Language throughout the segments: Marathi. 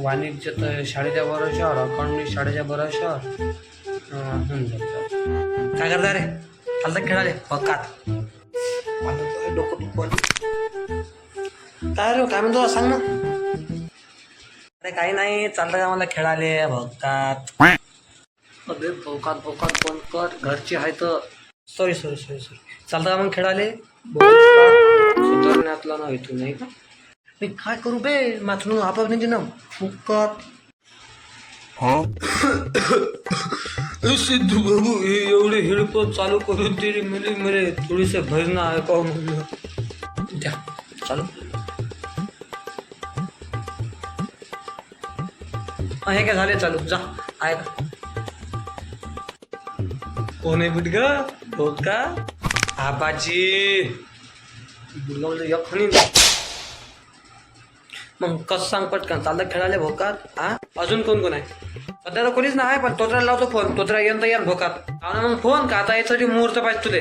वाणिज्य तर शाळेच्या बरोबर अकाउंट शाळेच्या बरोबर होऊन जातं. काय करता रे? चालतं खेळाले पक्कात डोकं दुखून. काय रे काय म्हणतो सांग ना. अरे काही नाही, चालतं का मला खेळाले भक्कात. अबे भोकात भोकात फोन कर, घरची आहे तर. सॉरी चालतं का मग खेळाले सुधारण्यातला ना तू नाही का. मी काय करू बे माथून आपाप नाही ना फुकट. सिद्धू बाबू हे एवढे हेडफोन चालू करून तरी मेरे थोडीसे भजन ऐकावं म्हणलं. द्या चालू. हे काय झाले चालू जा ऐका. कोण आहे बुडगा हो का आबाजी बोलवलं यखनी. मग कसं सांग पटकन चालतं खेळाले भोकात. हा अजून कोण कोण आहे? सध्या तर कोणीच नाही पण तोत्र्याला लावतो फोन. तोत्रा येऊन तर येईन भोकात. मग फोन का आता यासाठी मुहूर्त पाहिजे तुले.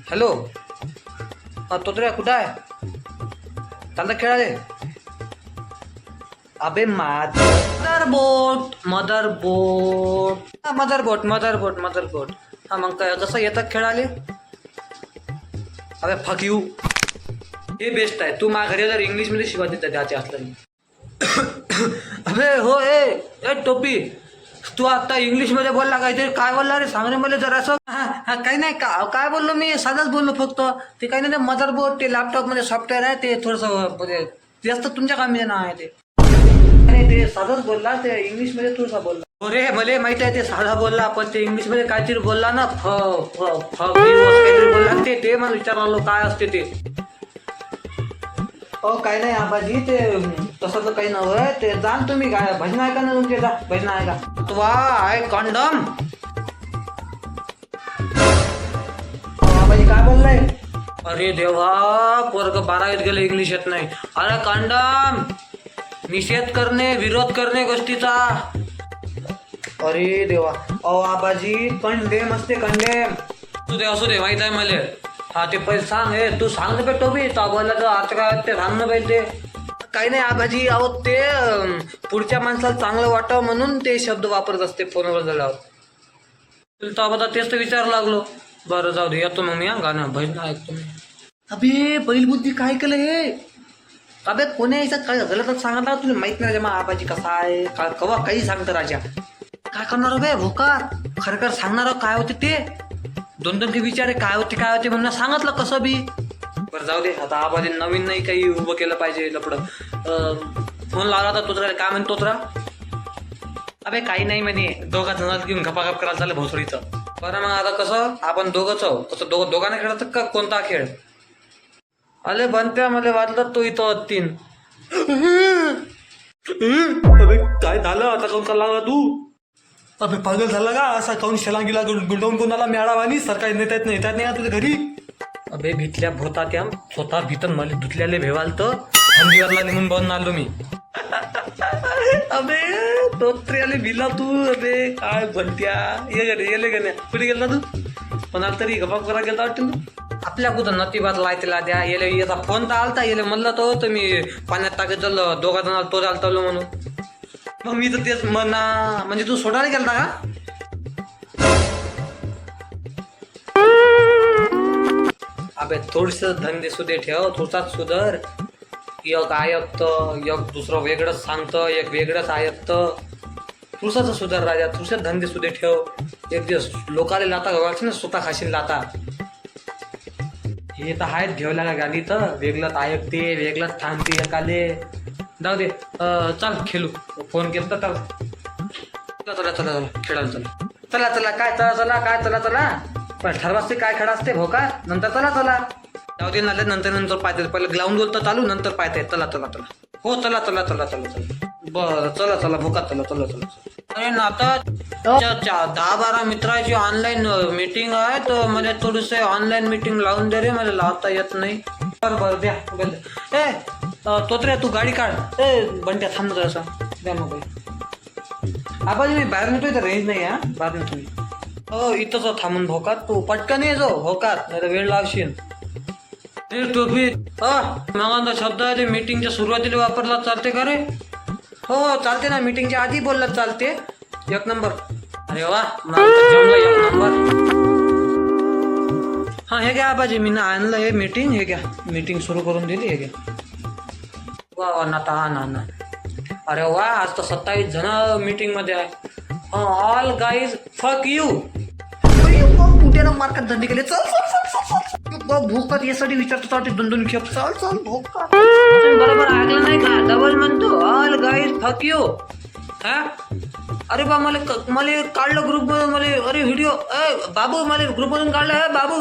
हॅलो तोत्र्या कुठं आहे? चालतं खेळाले. अबे मदरबोट हा मग काय कसं येतात खेळाले. अबे फक यू हे बेस्ट आहे. तू माझ्या घरी जर इंग्लिशमध्ये शिकवत देत त्याचे असलं. अबे हो ए टोपी तू आता इंग्लिशमध्ये बोलला काहीतरी. काय बोलला रे सांग रे मला जरा असं. हा काही नाही काय बोललो मी साधाच बोललो फक्त. ते काही नाही मदरबोर्ड ते लॅपटॉपमध्ये सॉफ्टवेअर आहे ते थोडंसं जास्त तुमच्या कामीचं नाव आहे ते. ते साधाच बोलला ते इंग्लिशमध्ये थोडंसं बोलला. अरे मला माहित आहे ते साधा बोलला पण ते इंग्लिशमध्ये काहीतरी बोलला ना काहीतरी बोलला ते मला विचारलो काय असते ते. हो काही नाही आबाजी ते तसं तर काही नव्हे. ते जाण तुम्ही काय भजन ऐका ना तुमचे. जा भजन ऐका. वा आहे कॉन्डम. आबाजी काय बोललाय? अरे देवा पोरग 12वीत गेलं इंग्लिश येत नाही. अरे कॉन्डम निषेध करणे विरोध करणे गोष्टीचा. अरे देवा अहो आबाजी कंडेम असते कंडेम. असू दे माहित आहे मला. हा ते पहिले सांग हे तू सांग ना भेटतो बी तो बोलला तर आता काय ते सांग ना पाहिजे. ते काही नाही आबाजी अहो ते पुढच्या माणसाला चांगलं वाटावं म्हणून ते शब्द वापरत असते फोनवर झाल्यावर. तो आता तेच तर विचारायला लागलो. बरं जाऊ दे येतो मग मी गाणं भजन ऐकतो मी. अबे बैलबुद्धी काय केलं हे. अबे कोणी यायचं काय गलतच सांगितलं तुला माहित नाही मग आबाजी कसा आहे का कवा काही सांगतं राजा. काय करणार बे भोका खरं सांगणार काय होते ते. दोन काही विचारे काय होते म्हणून सांगितलं कसं बी. बरं जाऊ दे आता आबाजी नवीन नाही काही उभं केलं पाहिजे लपडं. फोन लावला होता तोत्रा काय म्हणतो तोत्रा. अबे काही नाही म्हणे दोघा जणात घेऊन गपागप करायला चाललं भोसडीचं. बरं मग आता कसं आपण दोघंच आहो तसं दोघांना खेळायचं का कोणता खेळ. अरे बनत्या मला वाटलं तू इथं 3. अबे काय झालं आता कोण चालला तू. अबे पागल झाला का असा काऊन शलांगीला गुंडवून कोणाला मिळावा आणि सरकारी नेतात नाही तुझ्या घरी. अबे भितल्या भोता त्या स्वतः भीतन मला धुतल्याले भेवाल तर हंदीवरला निघून बनून आलो मी. अबे तोत्र्याले भिला तू. अबे काय बनत्या येले का नाही कुठे गेला तू. कोणाला तरी गपाप करा गेला वाटतं तू. आपल्या कुठं नतीबात लायतीला द्या येले याचा फोन तर आलता येले म्हणलं तो तर मी पाण्यात टाकत चाललो दोघा जणाला तो चालतो म्हणून. मग मी तर तेच म्हणा म्हणजे तू सोडायला गेलता का. अबे थोडस धंदे सुधे ठेव थोडाच सुधर. एक ऐकतं एक दुसरं वेगळंच सांगतं एक वेगळंच ऐकतं. तुळसाचं सुधर राजा तुळसात धंदे सुधे ठेव. एक दिवस लोकाले लाता गवायचं ना स्वतः खाशील लाता. हे तर आहेत घेवला का गाडी तर वेगळंच ऐकते वेगळंच थांबते एकाले. जाऊ दे चल खेळू. फोन केला तर चला खेळायला चला काय चला पण ठरवासते काय खेळ असते भोका नंतर चला जाऊ दे नाले नंतर पाहते पहिले ग्राउंड बोलतो चालू नंतर पाहते चला हो चला बरं चला भोका चला. अरे ना आता 10-12 मित्राची ऑनलाईन मीटिंग आहे तर मला थोडंसं ऑनलाईन मीटिंग लावून दे रे मला लावता येत नाही. बरं द्या ए तोत्र्या तू गाडी काढ. ए बंट्या थांब जरासा द्या मग. आबाजी मी बाहेर नेतोय तर रेंज नाही हा बाहेर नेतोय. हो इथंच थांबून भोकात तू पटकन ये जो भोकात नाही तर वेळ लावशील. ए टोपी मग शब्द आहे ते मीटिंगच्या सुरुवातीला वापरला चालते का रे? हो चालते ना, मीटिंगच्या आधी बोलला चालते. एक नंबर. अरे वा, जमलं एक नंबर. हा हे घ्या आबाजी, मी ना आणलं हे मीटिंग. हे घ्या, मीटिंग सुरू करून दिली. हे घ्या. वा वा ना. अरे वा, आज तर 27 जण मीटिंग मध्ये आहे. ऑल गाईज फक यू. कुठे मार्कात धंदे केले. चल भूकात यासाठी विचारतो 2-2 खेप. चल भूकात बरोबर ऐकलं नाही का? डबल म्हणतो ऑल गाईज फक यू. हा अरे बा, मला काढलं ग्रुप मधून. मला अरे व्हिडिओ बाबू, मला ग्रुप मधून काढलं. बाबू